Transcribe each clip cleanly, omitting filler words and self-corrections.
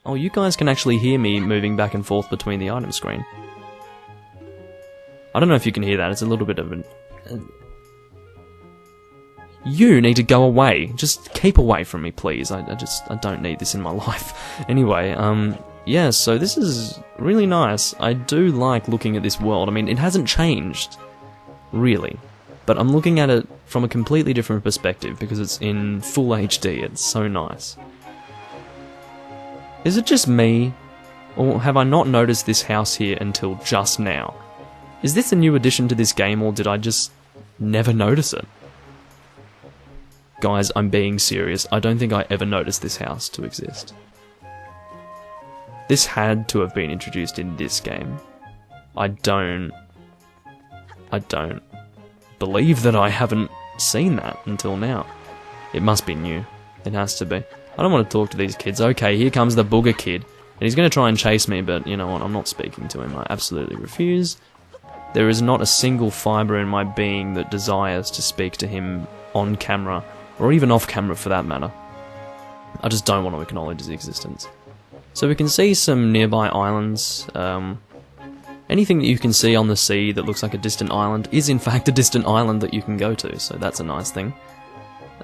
Oh, you guys can actually hear me moving back and forth between the item screen. I don't know if you can hear that, it's a little bit of an... You need to go away. Just keep away from me, please. I don't need this in my life. Anyway, yeah, so this is really nice. I do like looking at this world. I mean, it hasn't changed, really. But I'm looking at it from a completely different perspective because it's in full HD. It's so nice. Is it just me, or have I not noticed this house here until just now? Is this a new addition to this game, or did I just never notice it? Guys, I'm being serious. I don't think I ever noticed this house to exist. This had to have been introduced in this game. I don't believe that I haven't seen that until now. It must be new. It has to be. I don't want to talk to these kids. Okay, here comes the booger kid. And he's going to try and chase me, but you know what? I'm not speaking to him. I absolutely refuse. There is not a single fibre in my being that desires to speak to him on camera, or even off camera for that matter. I just don't want to acknowledge his existence. So we can see some nearby islands. Anything that you can see on the sea that looks like a distant island is in fact a distant island that you can go to, so that's a nice thing.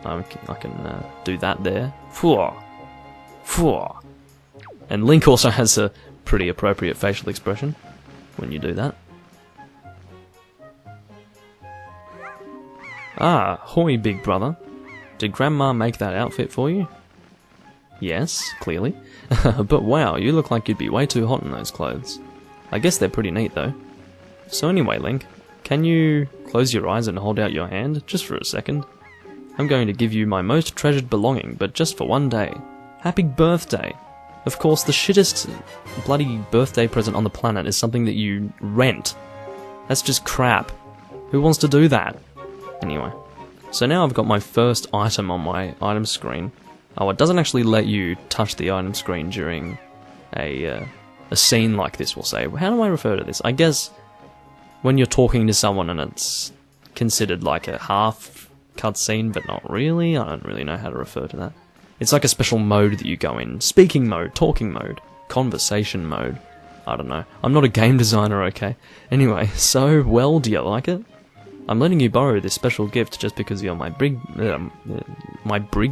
I can do that there. And Link also has a pretty appropriate facial expression when you do that. Ah, hoy, big brother. Did Grandma make that outfit for you? Yes, clearly. But wow, you look like you'd be way too hot in those clothes. I guess they're pretty neat though. So anyway, Link, can you close your eyes and hold out your hand, just for a second? I'm going to give you my most treasured belonging, but just for one day. Happy birthday! Of course, the shittest bloody birthday present on the planet is something that you rent. That's just crap. Who wants to do that? Anyway, so now I've got my first item on my item screen. Oh, it doesn't actually let you touch the item screen during a scene like this, we'll say. How do I refer to this? I guess when you're talking to someone and it's considered like a half cutscene, but not really. I don't really know how to refer to that. It's like a special mode that you go in. Speaking mode, talking mode, conversation mode. I don't know. I'm not a game designer, okay? Anyway, so, well, do you like it? I'm letting you borrow this special gift just because you're my brig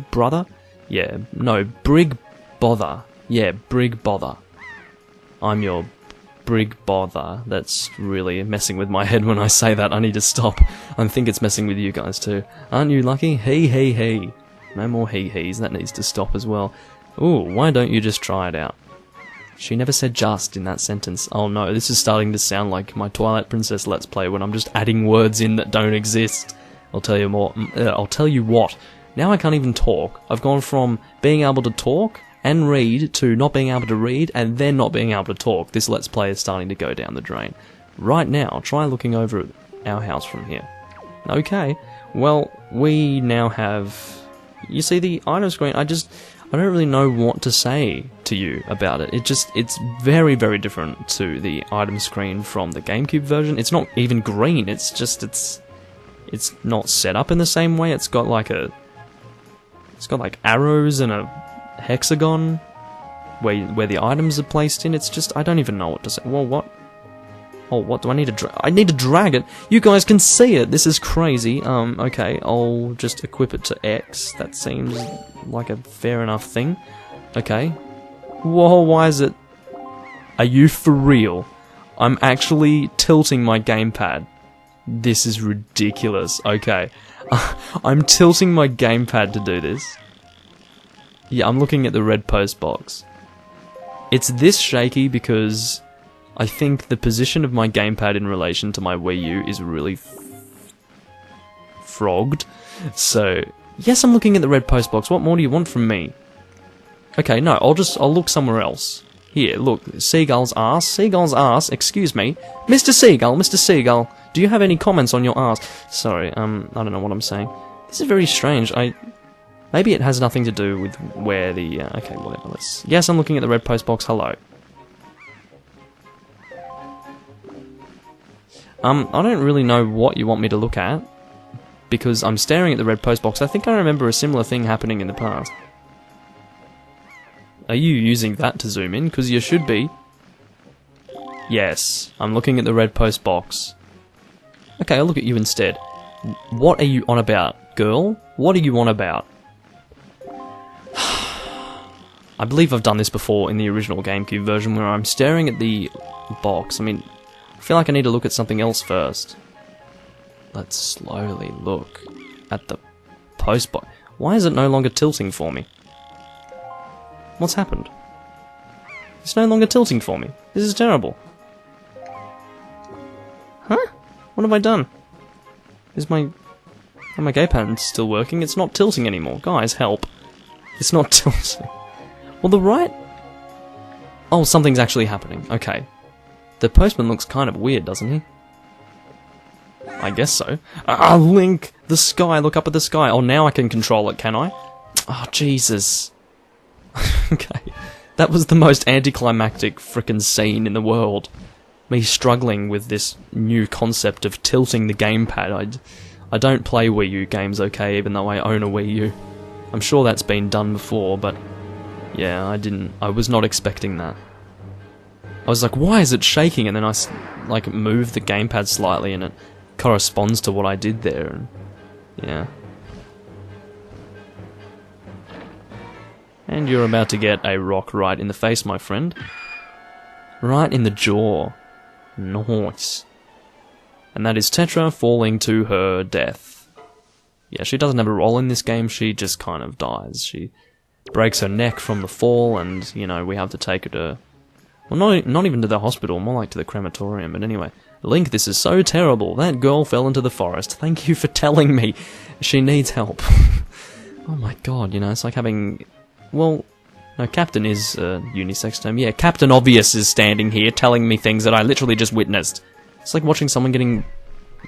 brother? Yeah, no, brig bother. Yeah, brig bother. I'm your brig bother. That's really messing with my head when I say that. I need to stop. I think it's messing with you guys too. Aren't you lucky? He. No more he-he's. That needs to stop as well. Ooh, why don't you just try it out? She never said just in that sentence. Oh no, this is starting to sound like my Twilight Princess Let's Play when I'm just adding words in that don't exist. I'll tell you more. I'll tell you what. Now I can't even talk. I've gone from being able to talk and read to not being able to read and then not being able to talk. This Let's Play is starting to go down the drain. Right now, try looking over at our house from here. Okay, well, we now have... You see the item screen? I don't really know what to say to you about it. It's very, very different to the item screen from the GameCube version. It's not even green. It's not set up in the same way. It's got like arrows and a hexagon where the items are placed in. It's just, I don't even know what to say. Well, what? Oh, what do I need to drag? I need to drag it! You guys can see it! This is crazy. Okay, I'll just equip it to X. That seems like a fair enough thing. Okay. Whoa, why is it... Are you for real? I'm actually tilting my gamepad. This is ridiculous. Okay. I'm tilting my gamepad to do this. Yeah, I'm looking at the red post box. It's this shaky because... I think the position of my gamepad in relation to my Wii U is really frogged. So, yes, I'm looking at the red post box. What more do you want from me? Okay, no, I'll look somewhere else. Here, look, Seagull's ass. Seagull's ass, excuse me. Mr. Seagull, do you have any comments on your ass? Sorry, I don't know what I'm saying. This is very strange. Maybe it has nothing to do with where the... okay, whatever, Yes, I'm looking at the red post box. Hello. I don't really know what you want me to look at, because I'm staring at the red post box. I think I remember a similar thing happening in the past. Are you using that to zoom in? Because you should be. Yes, I'm looking at the red post box. Okay, I'll look at you instead. What are you on about, girl? What are you on about? I believe I've done this before in the original GameCube version where I'm staring at the box. I mean, I feel like I need to look at something else first. Let's slowly look at the post box. Why is it no longer tilting for me? What's happened? It's no longer tilting for me. This is terrible. Huh? What have I done? Is my gamepad still working? It's not tilting anymore. Guys, help. It's not tilting. Well, the right... Oh, something's actually happening. Okay. The postman looks kind of weird, doesn't he? I guess so. Ah, Link! The sky! Look up at the sky! Oh, now I can control it, can I? Oh, Jesus. Okay. That was the most anticlimactic frickin' scene in the world. Me struggling with this new concept of tilting the gamepad. I don't play Wii U games, okay, even though I own a Wii U. I'm sure that's been done before, but... yeah, I was not expecting that. I was like, why is it shaking? And then I, like, moved the gamepad slightly and it corresponds to what I did there. And, yeah. And you're about to get a rock right in the face, my friend. Right in the jaw. Nice. And that is Tetra falling to her death. Yeah, she doesn't have a role in this game, she just kind of dies. She breaks her neck from the fall, and, you know, we have to take her to... well, not even to the hospital, more like to the crematorium, but anyway. Link, this is so terrible. That girl fell into the forest. Thank you for telling me. She needs help. Oh my god, you know, it's like having... well, no, Captain is a unisex term. Yeah, Captain Obvious is standing here telling me things that I literally just witnessed. It's like watching someone getting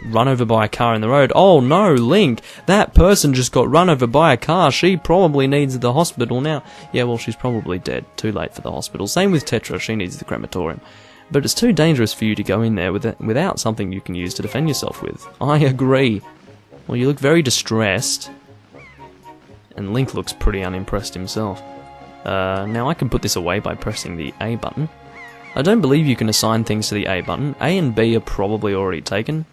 run over by a car in the road. Oh no, Link, that person just got run over by a car. She probably needs the hospital now. Yeah, well, she's probably dead. Too late for the hospital. Same with Tetra, she needs the crematorium. But it's too dangerous for you to go in there without something you can use to defend yourself with. I agree. Well, you look very distressed. And Link looks pretty unimpressed himself. Now I can put this away by pressing the A button. I don't believe you can assign things to the A button. A and B are probably already taken.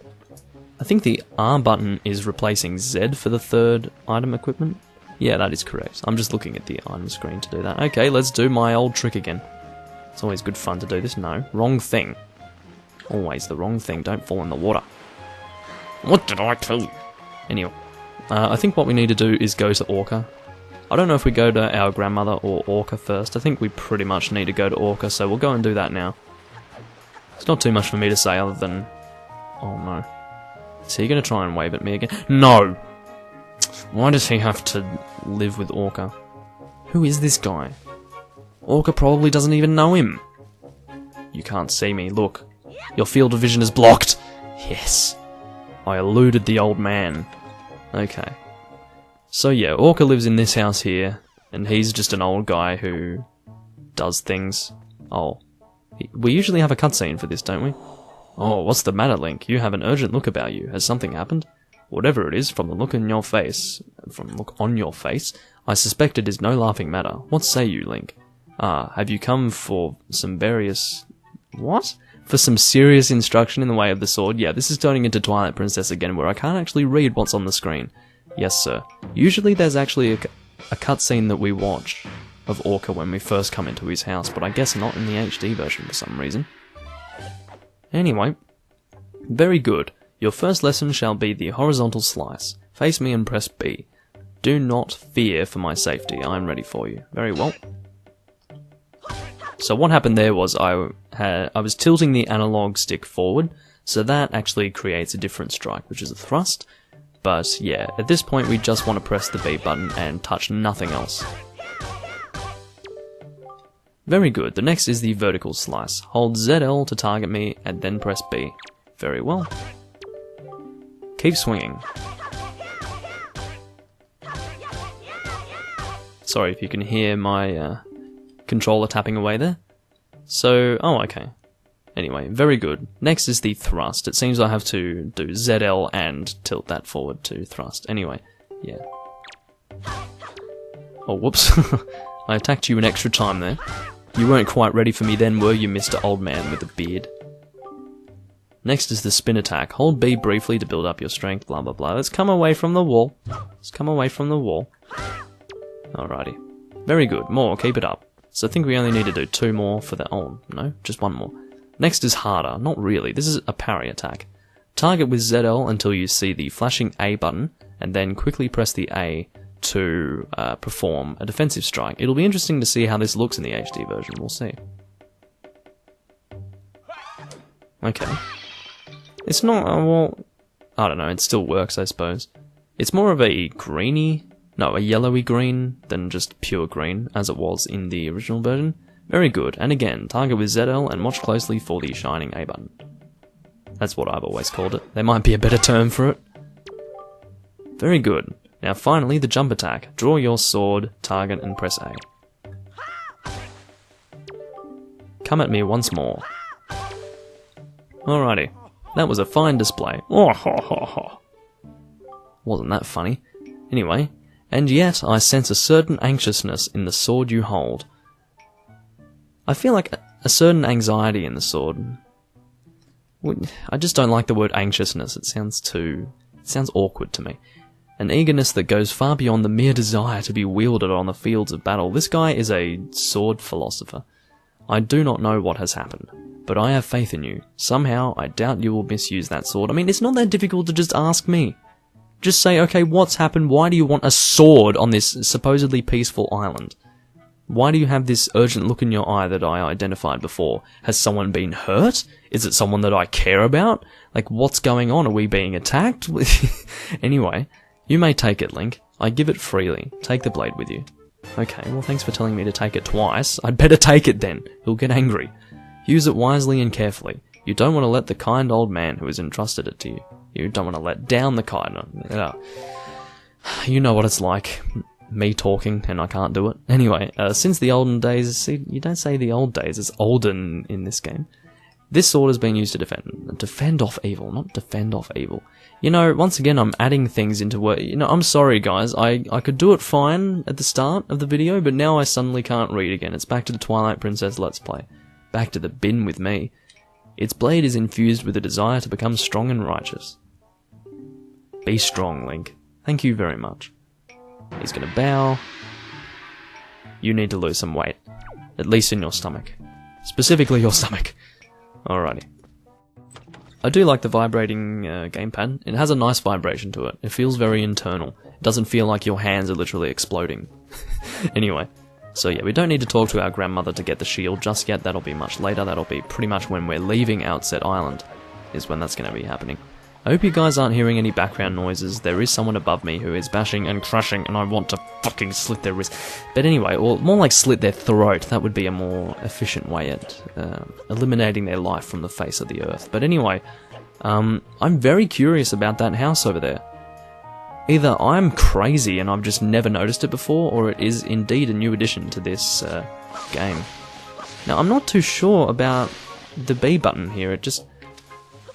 I think the R button is replacing Z for the third item equipment. Yeah, that is correct. I'm just looking at the item screen to do that. Okay, let's do my old trick again. It's always good fun to do this. No, wrong thing. Always the wrong thing. Don't fall in the water. What did I tell you? Anyway, I think what we need to do is go to Orca. I don't know if we go to our grandmother or Orca first. I think we pretty much need to go to Orca, so we'll go and do that now. It's not too much for me to say other than... oh no. Is he going to try and wave at me again? No! Why does he have to live with Orca? Who is this guy? Orca probably doesn't even know him. You can't see me, look. Your field of vision is blocked! Yes. I eluded the old man. Okay. So yeah, Orca lives in this house here, and he's just an old guy who does things. Oh. We usually have a cutscene for this, don't we? Oh, what's the matter, Link? You have an urgent look about you. Has something happened? Whatever it is, from the look on your face, I suspect it is no laughing matter. What say you, Link? Ah, have you come for some various... what? For some serious instruction in the way of the sword? Yeah, this is turning into Twilight Princess again, where I can't actually read what's on the screen. Yes, sir. Usually there's actually a cutscene that we watch of Orca when we first come into his house, but I guess not in the HD version for some reason. Anyway, very good. Your first lesson shall be the horizontal slice. Face me and press B. Do not fear for my safety. I am ready for you. Very well. So what happened there was I was tilting the analog stick forward, so that actually creates a different strike, which is a thrust. But yeah, at this point we just want to press the B button and touch nothing else. Very good, the next is the vertical slice. Hold ZL to target me and then press B. Very well. Keep swinging. Sorry if you can hear my controller tapping away there. So, oh okay. Anyway, very good. Next is the thrust. It seems I have to do ZL and tilt that forward to thrust. Anyway, yeah. Oh, whoops. I attacked you an extra time there. You weren't quite ready for me then, were you, Mr. Old Man with a beard? Next is the spin attack. Hold B briefly to build up your strength, blah blah blah. Let's come away from the wall. Let's come away from the wall. Alrighty. Very good. More. Keep it up. So I think we only need to do 2 more for the... Oh, no. Just 1 more. Next is harder. Not really. This is a parry attack. Target with ZL until you see the flashing A button, and then quickly press the A to perform a defensive strike. It'll be interesting to see how this looks in the HD version. We'll see. Okay. It's not... well, I don't know. It still works, I suppose. It's more of a greeny... No, a yellowy green than just pure green, as it was in the original version. Very good. And again, target with ZL and watch closely for the shining A button. That's what I've always called it. There might be a better term for it. Very good. Now finally, the jump attack. Draw your sword, target, and press A. Come at me once more. Alrighty. That was a fine display. Oh, ho, ho, ho. Wasn't that funny? Anyway, and yet I sense a certain anxiousness in the sword you hold. I feel like a certain anxiety in the sword. I just don't like the word anxiousness. It sounds awkward to me. An eagerness that goes far beyond the mere desire to be wielded on the fields of battle. This guy is a sword philosopher. I do not know what has happened, but I have faith in you. Somehow, I doubt you will misuse that sword. I mean, it's not that difficult to just ask me. Just say, okay, what's happened? Why do you want a sword on this supposedly peaceful island? Why do you have this urgent look in your eye that I identified before? Has someone been hurt? Is it someone that I care about? Like, what's going on? Are we being attacked? Anyway, you may take it, Link. I give it freely. Take the blade with you. Okay, well thanks for telling me to take it twice. I'd better take it then. He'll get angry. Use it wisely and carefully. You don't want to let the kind old man who has entrusted it to you. You don't want to let down the kind... You know what it's like. Me talking, and I can't do it. Anyway, since the olden days... See, you don't say the old days, it's olden in this game. This sword has been used to defend off evil, not defend off evil. You know, once again, I'm adding things into what... You know, I'm sorry, guys. I could do it fine at the start of the video, but now I suddenly can't read again. It's back to the Twilight Princess Let's Play. Back to the bin with me. Its blade is infused with a desire to become strong and righteous. Be strong, Link. Thank you very much. He's gonna bow. You need to lose some weight. At least in your stomach. Specifically your stomach. Alrighty. I do like the vibrating gamepad. It has a nice vibration to it. It feels very internal. It doesn't feel like your hands are literally exploding. Anyway. So yeah, we don't need to talk to our grandmother to get the shield just yet. That'll be much later. That'll be pretty much when we're leaving Outset Island. Is when that's going to be happening. I hope you guys aren't hearing any background noises. There is someone above me who is bashing and crushing, and I want to fucking slit their wrist. But anyway, or more like slit their throat. That would be a more efficient way at eliminating their life from the face of the earth. But anyway, I'm very curious about that house over there. Either I'm crazy and I've just never noticed it before, or it is indeed a new addition to this game. Now, I'm not too sure about the B button here. It just...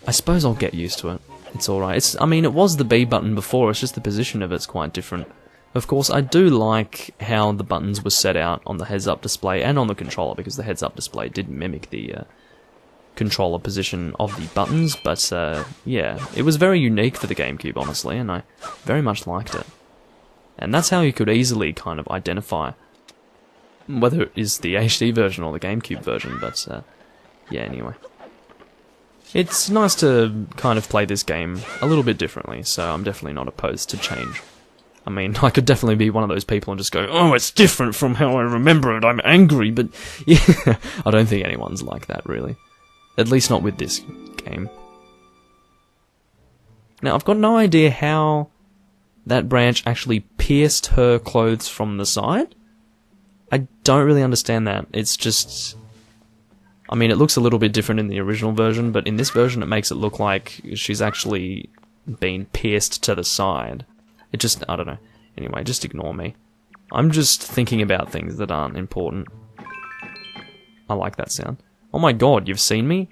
I suppose I'll get used to it. It's alright. I mean, it was the B button before, it's just the position of it's quite different. Of course, I do like how the buttons were set out on the heads-up display and on the controller, because the heads-up display did mimic the controller position of the buttons, but yeah, it was very unique for the GameCube, honestly, and I very much liked it. And that's how you could easily kind of identify whether it is the HD version or the GameCube version, but yeah, anyway. It's nice to kind of play this game a little bit differently, so I'm definitely not opposed to change. I mean, I could definitely be one of those people and just go, oh, it's different from how I remember it, I'm angry, but yeah, I don't think anyone's like that, really. At least not with this game. Now, I've got no idea how that branch actually pierced her clothes from the side. I don't really understand that. It's just... I mean, it looks a little bit different in the original version, but in this version it makes it look like she's actually been pierced to the side. It just... I don't know. Anyway, just ignore me. I'm just thinking about things that aren't important. I like that sound. Oh my god, you've seen me?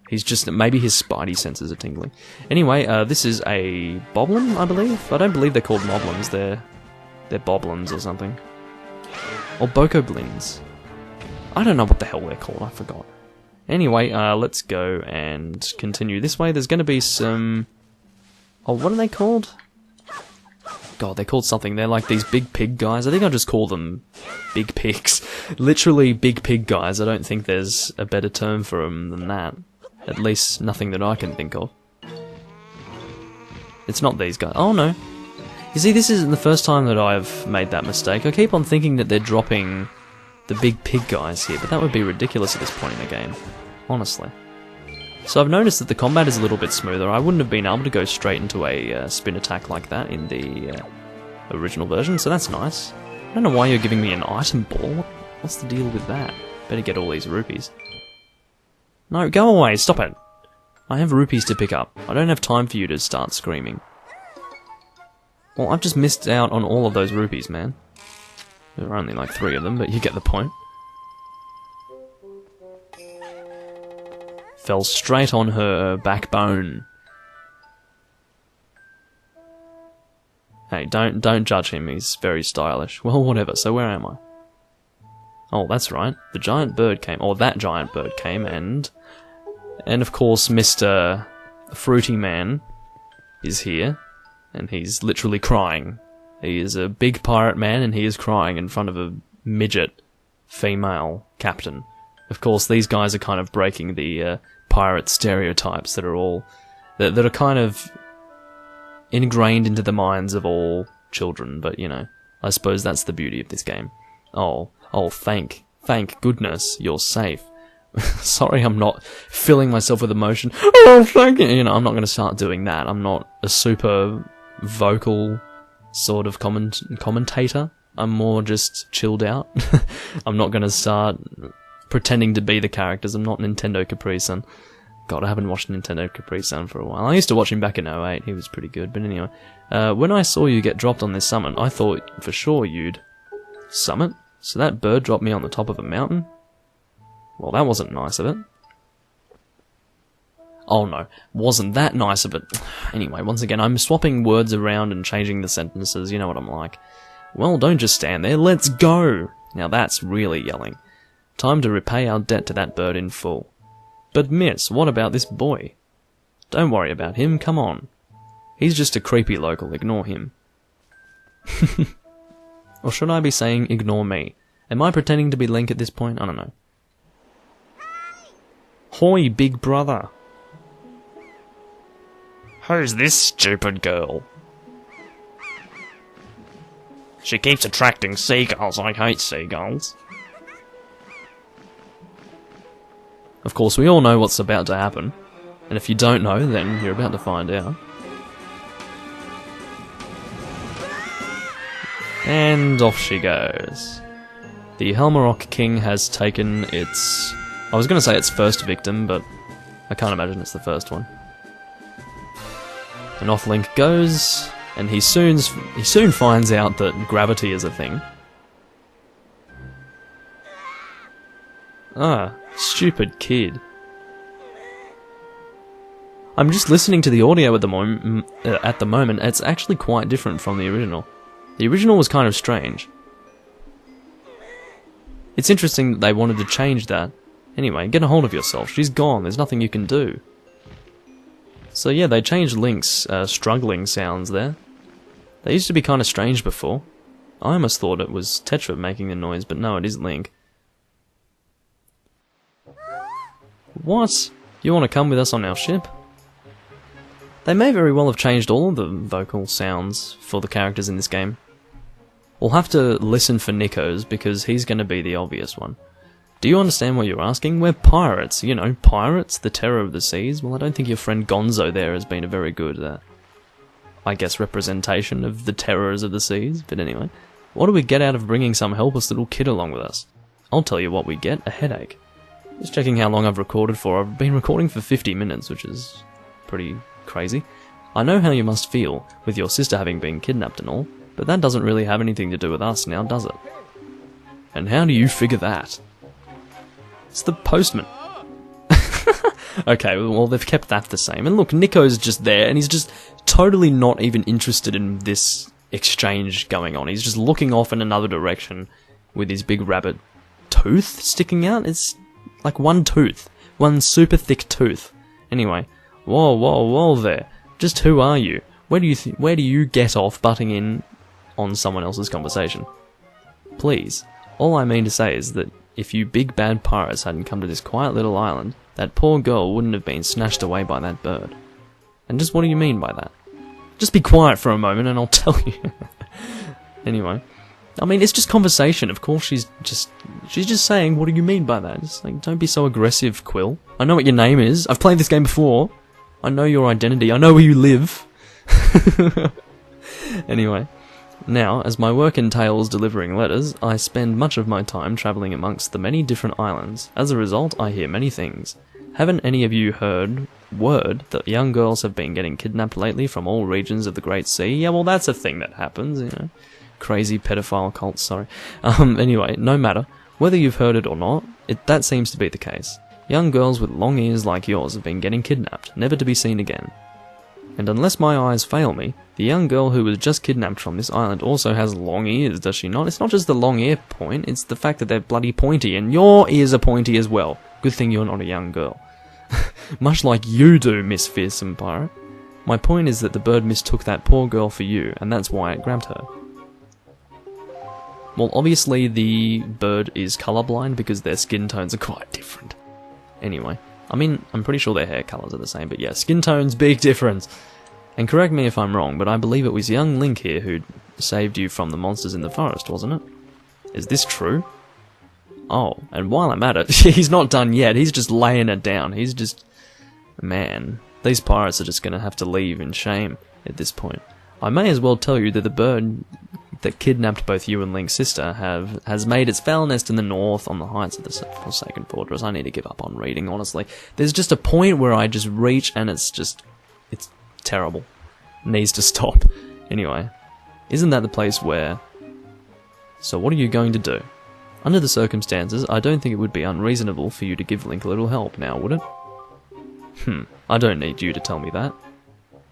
He's just... maybe his spidey senses are tingling. Anyway, this is a boblin, I believe? I don't believe they're called moblins, they're boblins or something. Or bokoblins. I don't know what the hell they're called, I forgot. Anyway, let's go and continue this way. There's going to be some... Oh, what are they called? God, they're called something. They're like these big pig guys. I think I'll just call them big pigs. Literally big pig guys. I don't think there's a better term for them than that. At least nothing that I can think of. It's not these guys. Oh, no. You see, this isn't the first time that I've made that mistake. I keep on thinking that they're dropping the big pig guys here, but that would be ridiculous at this point in the game. Honestly. So I've noticed that the combat is a little bit smoother. I wouldn't have been able to go straight into a spin attack like that in the original version, so that's nice. I don't know why you're giving me an item ball. What's the deal with that? Better get all these rupees. No, go away, stop it! I have rupees to pick up. I don't have time for you to start screaming. Well, I've just missed out on all of those rupees, man. There are only like 3 of them, but you get the point. Fell straight on her backbone. Hey, don't judge him, he's very stylish. Well, whatever, so where am I? Oh, that's right, the giant bird came, or that giant bird came, and of course Mr. Fruity Man is here, and he's literally crying. He is a big pirate man, and he is crying in front of a midget female captain. Of course, these guys are kind of breaking the pirate stereotypes that are all that are kind of ingrained into the minds of all children. But you know, I suppose that's the beauty of this game. Oh, thank goodness you're safe. Sorry, I'm not filling myself with emotion. Oh, thank you. You know, I'm not going to start doing that. I'm not a super vocal sort of commentator. I'm more just chilled out. I'm not going to start pretending to be the characters. I'm not Nintendo Capri-san. God, I haven't watched Nintendo Capri-san for a while. I used to watch him back in 08. He was pretty good. But anyway, when I saw you get dropped on this summit, I thought for sure you'd... Summit? So that bird dropped me on the top of a mountain? Well, that wasn't nice of it. Oh no, wasn't that nice of it. Anyway, once again, I'm swapping words around and changing the sentences. You know what I'm like. Well, don't just stand there. Let's go! Now that's really yelling. Time to repay our debt to that bird in full. But miss, what about this boy? Don't worry about him, come on. He's just a creepy local, ignore him. Or should I be saying ignore me? Am I pretending to be Link at this point? I don't know. Hoy, big brother. Who's this stupid girl? She keeps attracting seagulls. I hate seagulls. Of course, we all know what's about to happen. And if you don't know, then you're about to find out. And off she goes. The Helmaroc King has taken its... I was going to say its first victim, but I can't imagine it's the first one. And off Link goes, and he soon finds out that gravity is a thing. Ah, stupid kid. I'm just listening to the audio at the moment. It's actually quite different from the original. The original was kind of strange. It's interesting that they wanted to change that. Anyway, get a hold of yourself. She's gone. There's nothing you can do. So yeah, they changed Link's struggling sounds there. They used to be kind of strange before. I almost thought it was Tetra making the noise, but no, it is Link. What? You want to come with us on our ship? They may very well have changed all of the vocal sounds for the characters in this game. We'll have to listen for Nico's, because he's going to be the obvious one. Do you understand what you're asking? We're pirates, you know, pirates, the terror of the seas. Well, I don't think your friend Gonzo there has been a very good, I guess, representation of the terrors of the seas. But anyway, what do we get out of bringing some helpless little kid along with us? I'll tell you what we get, a headache. Just checking how long I've recorded for. I've been recording for 50 minutes, which is pretty crazy. I know how you must feel, with your sister having been kidnapped and all, but that doesn't really have anything to do with us now, does it? And how do you figure that? It's the postman. Okay, well, they've kept that the same. And look, Nico's just there, and he's just totally not even interested in this exchange going on. He's just looking off in another direction, with his big rabbit tooth sticking out. It's like one tooth. One super thick tooth. Anyway, whoa there. Just who are you? Where do you get off butting in on someone else's conversation? Please. All I mean to say is that if you big bad pirates hadn't come to this quiet little island, that poor girl wouldn't have been snatched away by that bird. And just what do you mean by that? Just be quiet for a moment and I'll tell you. Anyway, I mean, it's just conversation. Of course she's just saying, what do you mean by that? Just like, don't be so aggressive, Quill. I know what your name is. I've played this game before. I know your identity. I know where you live. Anyway, now, as my work entails delivering letters, I spend much of my time travelling amongst the many different islands. As a result, I hear many things. Haven't any of you heard word that young girls have been getting kidnapped lately from all regions of the Great Sea? Yeah, well, that's a thing that happens, you know. Crazy pedophile cults, sorry. Anyway, no matter. Whether you've heard it or not, that seems to be the case. Young girls with long ears like yours have been getting kidnapped, never to be seen again. And unless my eyes fail me, the young girl who was just kidnapped from this island also has long ears, does she not? It's not just the long ear point, it's the fact that they're bloody pointy, and your ears are pointy as well. Good thing you're not a young girl. Much like you do, Miss Fearsome Pirate. My point is that the bird mistook that poor girl for you, and that's why it grabbed her. Well, obviously the bird is colourblind because their skin tones are quite different. Anyway, I mean, I'm pretty sure their hair colours are the same, but yeah, skin tones, big difference. And correct me if I'm wrong, but I believe it was young Link here who saved you from the monsters in the forest, wasn't it? Is this true? Oh, and while I'm at it, he's not done yet, he's just laying it down, he's just... Man, these pirates are just going to have to leave in shame at this point. I may as well tell you that the bird that kidnapped both you and Link's sister has made its foul nest in the north on the heights of the Forsaken Fortress. I need to give up on reading, honestly. There's just a point where I just reach and it's terrible. Needs to stop. Anyway, isn't that the place where... So what are you going to do? Under the circumstances, I don't think it would be unreasonable for you to give Link a little help now, would it? I don't need you to tell me that.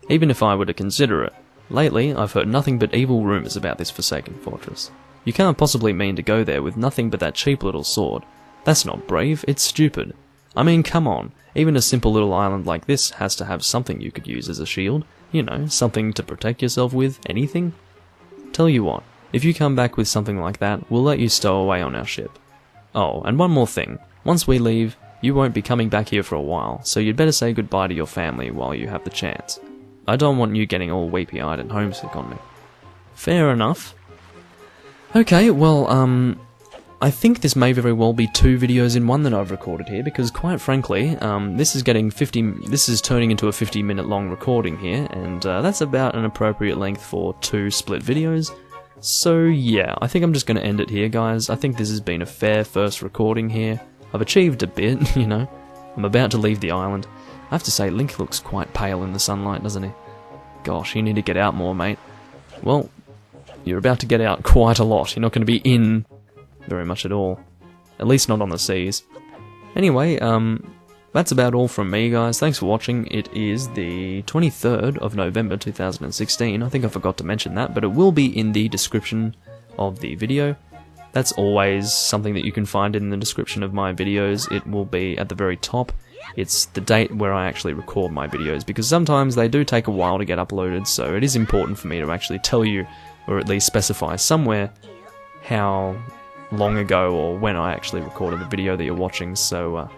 Even if I were to consider it. Lately, I've heard nothing but evil rumours about this Forsaken Fortress. You can't possibly mean to go there with nothing but that cheap little sword. That's not brave, it's stupid. I mean, come on. Even a simple little island like this has to have something you could use as a shield. You know, something to protect yourself with, anything. Tell you what, if you come back with something like that, we'll let you stow away on our ship. Oh, and one more thing. Once we leave, you won't be coming back here for a while, so you'd better say goodbye to your family while you have the chance. I don't want you getting all weepy-eyed and homesick on me. Fair enough. Okay, well, I think this may very well be 2 videos in one that I've recorded here, because quite frankly, this is turning into a 50-minute long recording here, and that's about an appropriate length for 2 split videos. So yeah, I think I'm just going to end it here, guys. I think this has been a fair first recording here. I've achieved a bit, you know. I'm about to leave the island. I have to say, Link looks quite pale in the sunlight, doesn't he? Gosh, you need to get out more, mate. Well, you're about to get out quite a lot. You're not going to be in very much at all. At least not on the seas. Anyway, that's about all from me, guys. Thanks for watching. It is the 23rd of November 2016. I think I forgot to mention that, but it will be in the description of the video. That's always something that you can find in the description of my videos. It will be at the very top. It's the date where I actually record my videos, because sometimes they do take a while to get uploaded, so it is important for me to actually tell you, or at least specify somewhere, how long ago or when I actually recorded the video that you're watching. So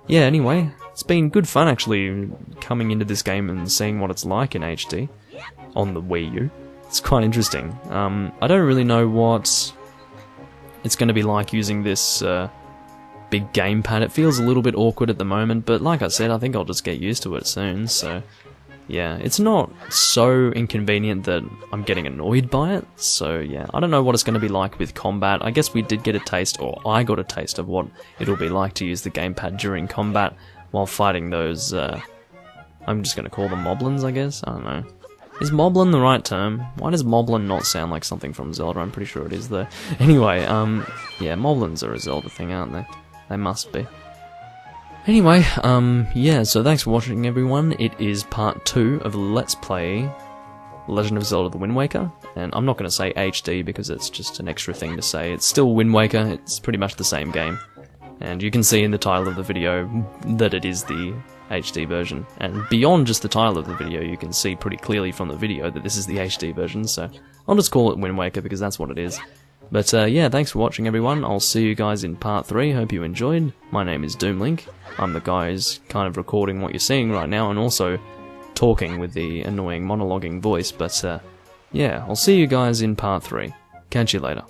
yeah, anyway, it's been good fun actually coming into this game and seeing what it's like in HD on the Wii U. It's quite interesting. I don't really know what it's going to be like using this big gamepad. It feels a little bit awkward at the moment, but like I said, I think I'll just get used to it soon. So yeah, it's not so inconvenient that I'm getting annoyed by it. So yeah, I don't know what it's going to be like with combat. I guess we did get a taste, or I got a taste of what it'll be like to use the gamepad during combat while fighting those, I'm just going to call them moblins, I guess? I don't know. Is moblin the right term? Why does moblin not sound like something from Zelda? I'm pretty sure it is though. Anyway, yeah, moblins are a Zelda thing, aren't they? They must be. Anyway, yeah, so thanks for watching everyone. It is part 2 of Let's Play Legend of Zelda The Wind Waker, and I'm not going to say HD because it's just an extra thing to say. It's still Wind Waker, it's pretty much the same game, and you can see in the title of the video that it is the HD version, and beyond just the title of the video you can see pretty clearly from the video that this is the HD version, so I'll just call it Wind Waker because that's what it is. But yeah, thanks for watching everyone, I'll see you guys in part 3, hope you enjoyed. My name is Doomlink, I'm the guy who's kind of recording what you're seeing right now and also talking with the annoying monologuing voice, but yeah, I'll see you guys in part 3. Catch you later.